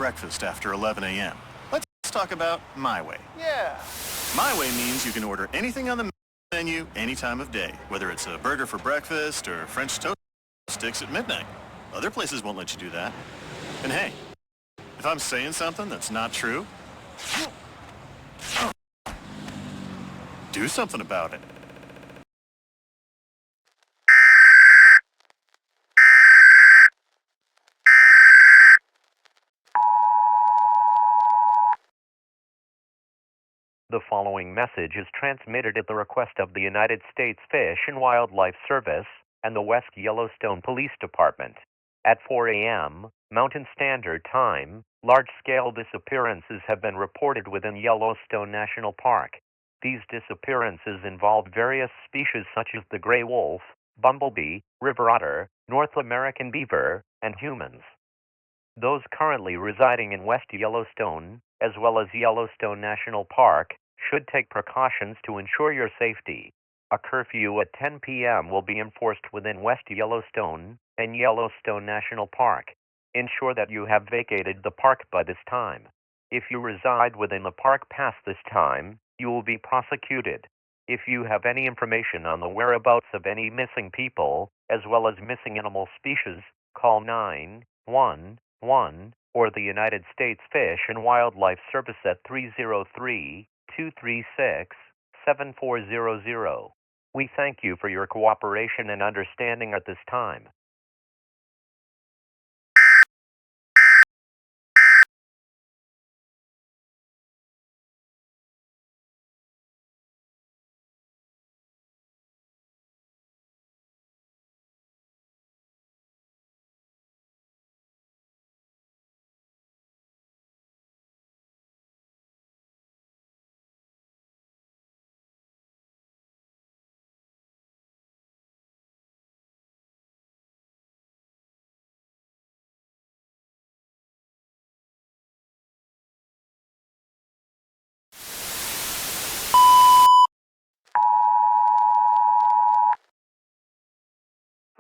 breakfast after 11 a.m. Let's talk about My Way. Yeah. My Way means you can order anything on the menu any time of day, whether it's a burger for breakfast or French toast sticks at midnight. Other places won't let you do that. And hey, if I'm saying something that's not true, do something about it. The following message is transmitted at the request of the United States Fish and Wildlife Service and the West Yellowstone Police Department. At 4 a.m. Mountain Standard Time, large-scale disappearances have been reported within Yellowstone National Park. These disappearances involved various species such as the gray wolf, bumblebee, river otter, North American beaver, and humans. Those currently residing in West Yellowstone, as well as Yellowstone National Park, should take precautions to ensure your safety. A curfew at 10 p.m. will be enforced within West Yellowstone and Yellowstone National Park. Ensure that you have vacated the park by this time. If you reside within the park past this time, you will be prosecuted. If you have any information on the whereabouts of any missing people, as well as missing animal species, call 911 or the United States Fish and Wildlife Service at 303-236-7400. We thank you for your cooperation and understanding at this time.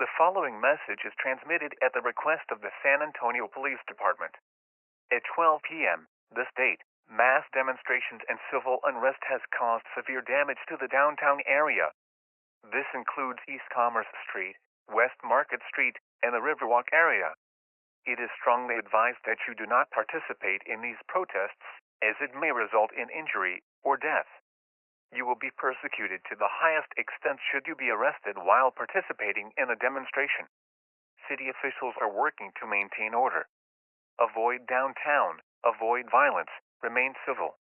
The following message is transmitted at the request of the San Antonio Police Department. At 12 p.m. this date, mass demonstrations and civil unrest has caused severe damage to the downtown area. This includes East Commerce Street, West Market Street, and the Riverwalk area. It is strongly advised that you do not participate in these protests, as it may result in injury or death. You will be persecuted to the highest extent should you be arrested while participating in a demonstration. City officials are working to maintain order. Avoid downtown, avoid violence, remain civil.